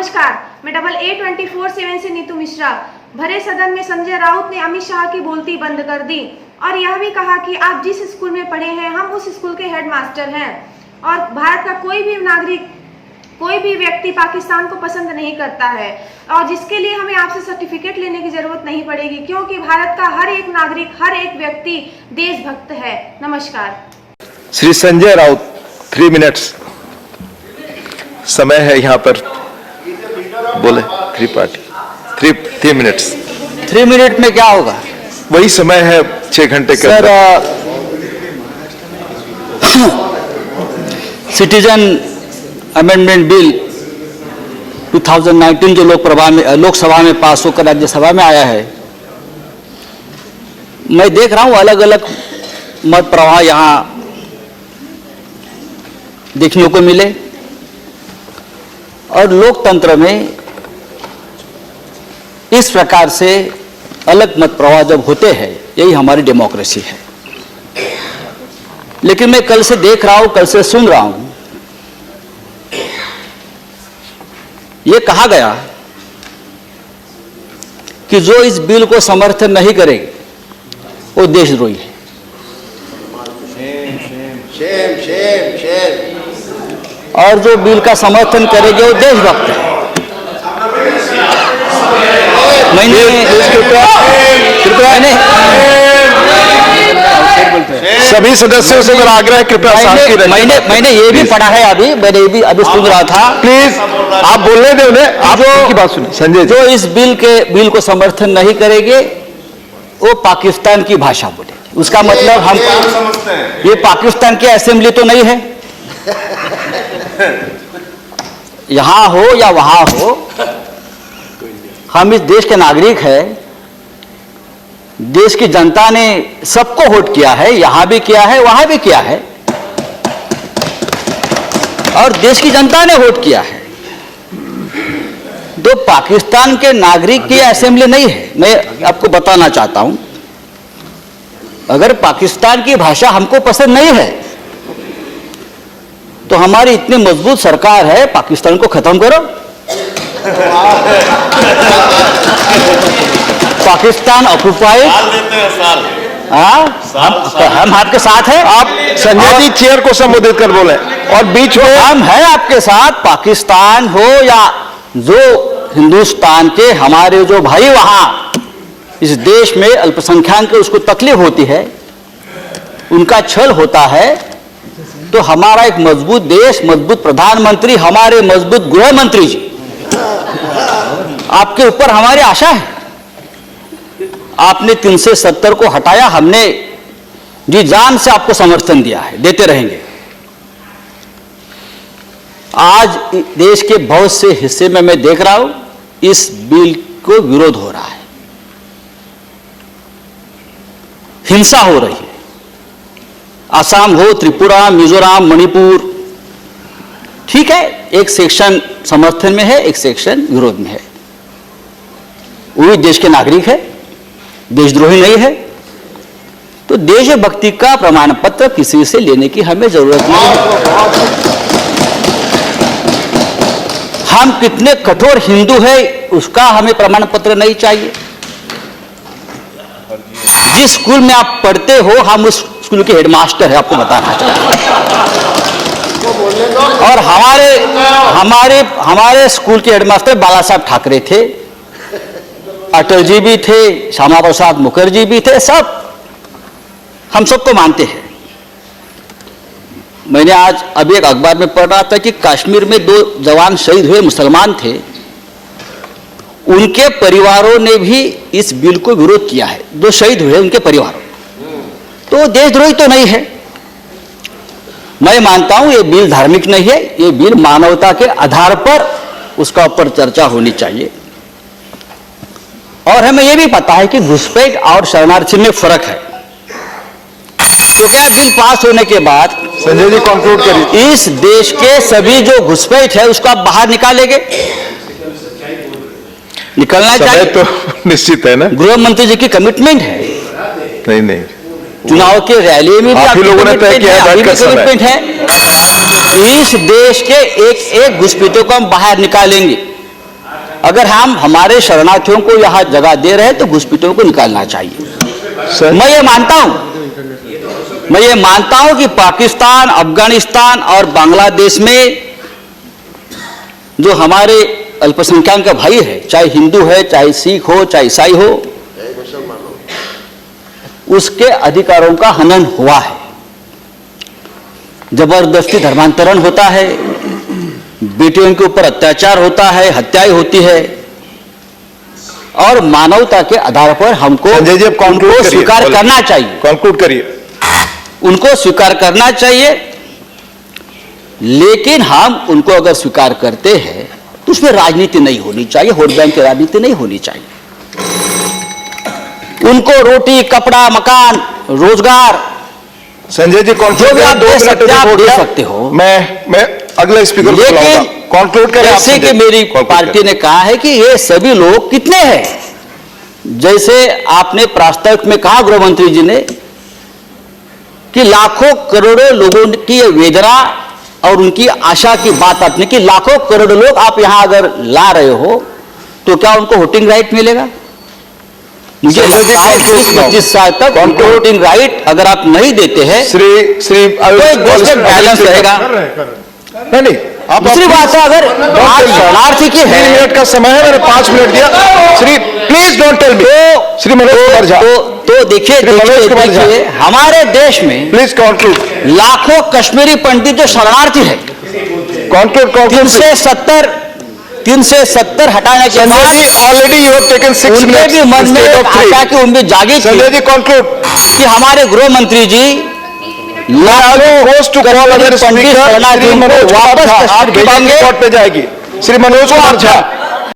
नमस्कार, मैं double A24/7 से नीतू मिश्रा। भरे सदन में संजय राउत ने अमित शाह की बोलती बंद कर दी और यह भी कहा कि आप जिस स्कूल में पढ़े हैं हम उस स्कूल के हेडमास्टर हैं और भारत का कोई भी नागरिक, कोई भी व्यक्ति पाकिस्तान को पसंद नहीं करता है और जिसके लिए हमें आपसे सर्टिफिकेट लेने की जरूरत नहीं पड़ेगी, क्योंकि भारत का हर एक नागरिक, हर एक व्यक्ति देशभक्त है। नमस्कार। श्री संजय राउत 3 मिनट्स समय है यहाँ पर, बोले 3 मिनट्स। 3 मिनट में क्या होगा? वही समय है 6 घंटे के सर, सिटीजन अमेंडमेंट बिल 2019 जो लोकसभा में पास होकर राज्यसभा में आया है, मैं देख रहा हूं अलग अलग मत प्रवाह यहां देखने को मिले और लोकतंत्र में इस प्रकार से अलग मत प्रवाह जब होते हैं, यही हमारी डेमोक्रेसी है। लेकिन मैं कल से देख रहा हूं, कल से सुन रहा हूं, यह कहा गया कि जो इस बिल को समर्थन नहीं करेगा वो देशद्रोही है। और जो बिल का समर्थन करेंगे वो देशभक्त है। सभी सदस्यों से मेरा आग्रह है, कृपया शांति रखें। मैंने ये भी पढ़ा है, मैंने ये भी अभी सुन रहा था। प्लीज आप बोलने दें उन्हें, आप की बात सुनिए। संजय, जो इस बिल को समर्थन नहीं करेंगे वो पाकिस्तान की भाषा बोलेंगे। उसका मतलब हम ये पाकिस्तान की असेंबली तो नहीं है, यहां हो या वहां हो, हम इस देश के नागरिक हैं। देश की जनता ने सबको वोट किया है, यहां भी किया है, वहां भी किया है और देश की जनता ने वोट किया है। तो पाकिस्तान के नागरिक की असेंबली नहीं है। मैं आपको बताना चाहता हूं, अगर पाकिस्तान की भाषा हमको पसंद नहीं है तो हमारी इतनी मजबूत सरकार है, पाकिस्तान को खत्म करो। पाकिस्तान ऑक्युपाइड, हम आपके साथ हैं। आप संजय जी चेयर को संबोधित कर बोले और बीच में हम हैं आपके साथ। पाकिस्तान हो या जो हिंदुस्तान के हमारे जो भाई वहां इस देश में अल्पसंख्यक के उसको तकलीफ होती है, उनका छल होता है, तो हमारा एक मजबूत देश, मजबूत प्रधानमंत्री, हमारे मजबूत गृह मंत्री जी, आपके ऊपर हमारी आशा है। आपने 370 को हटाया, हमने जी जान से आपको समर्थन दिया है, देते रहेंगे। आज देश के बहुत से हिस्से में मैं देख रहा हूं इस बिल को विरोध हो रहा है, हिंसा हो रही है। असम हो, त्रिपुरा, मिजोरम, मणिपुर, ठीक है, एक सेक्शन समर्थन में है, एक सेक्शन विरोध में है। वो देश के नागरिक है, देशद्रोही नहीं है। तो देशभक्ति का प्रमाण पत्र किसी से लेने की हमें जरूरत नहीं है। हम कितने कठोर हिंदू है उसका हमें प्रमाण पत्र नहीं चाहिए। जिस स्कूल में आप पढ़ते हो, हम उस स्कूल के हेडमास्टर है, आपको बताना चाहिए। और हमारे स्कूल के हेडमास्टर बाला साहब ठाकरे थे, अटल जी भी थे, श्यामा प्रसाद मुखर्जी भी थे, सब हम सबको मानते हैं। मैंने आज अभी एक अखबार में पढ़ रहा था कि कश्मीर में 2 जवान शहीद हुए, मुसलमान थे, उनके परिवारों ने भी इस बिल को विरोध किया है। 2 शहीद हुए उनके परिवारों, तो देशद्रोही तो नहीं है। मैं मानता हूं ये बिल धार्मिक नहीं है, ये बिल मानवता के आधार पर उसका ऊपर चर्चा होनी चाहिए। और हमें यह भी पता है कि घुसपैठ और शरणार्थी में फर्क है। तो क्या बिल पास होने के बाद, संजय जी कंक्लूड करिए, इस देश के सभी जो घुसपैठ है उसको आप बाहर निकालेंगे? निकलना चाहिए तो निश्चित है ना, गृह मंत्री जी की कमिटमेंट है। नहीं, चुनाव के रैली में भी आप ही लोगों ने तय किया है, कमिटमेंट है। इस देश के एक घुसपैठियों को हम बाहर निकालेंगे। अगर हम हमारे शरणार्थियों को यहाँ जगह दे रहे हैं तो घुसपैठियों को निकालना चाहिए। मैं ये मानता हूं कि पाकिस्तान, अफगानिस्तान और बांग्लादेश में जो हमारे अल्पसंख्यक भाई है, चाहे हिंदू है, चाहे सिख हो, चाहे ईसाई हो, उसके अधिकारों का हनन हुआ है। जबरदस्ती धर्मांतरण होता है, बेटियों के ऊपर अत्याचार होता है, हत्याएं होती है, और मानवता के आधार पर हमको उनको स्वीकार करना चाहिए। कंक्लूड करिए। उनको स्वीकार करना चाहिए, लेकिन हम उनको अगर स्वीकार करते हैं तो उसमें राजनीति नहीं होनी चाहिए, वोट बैंक की राजनीति नहीं होनी चाहिए। उनको रोटी, कपड़ा, मकान, रोजगार, संजय जी जो भी आप दे सकते हैं आप दे सकते हो। मैं अगला स्पीकर को लेकिन बुलाऊंगा। कंक्लूड करें। जैसे कि मेरी पार्टी ने कहा है कि ये सभी लोग कितने हैं, जैसे आपने प्रास्ताविक में कहा गृह मंत्री जी ने कि लाखों करोड़ों लोगों की ये वेदना और उनकी आशा की बात आपने कि लाखों करोड़ों लोग आप यहां अगर ला रहे हो तो क्या उनको वोटिंग राइट मिलेगा? मुझे लगता है 20-25 साल तक उनको वोटिंग राइट अगर आप नहीं देते हैं श्री तो एक देश में बैलेंस रहेगा। नहीं, आप दूसरी बात है, अगर आज शरणार्थी की 3 मिनट का समय है, मैंने 5 मिनट दिया। Shri please don't tell me. Shri Manoj Kumar Jha, तो देखिए हमारे देश में प्लीज कंक्लूड। लाखों कश्मीरी पंडित जो शरणार्थी है, कंक्लूड 370 हटाने के बाद ऑलरेडी यू हैव टेकन 6 उनके मिनट्स भी मन में आशा की उम्मीद जागी थी संजय जी कंक्लूड कि हमारे गृह मंत्री ji to call other speaker Shri Manoj Kumar Jha आपकी बात रिकॉर्ड पे जाएगी। श्री मनोज कुमार झा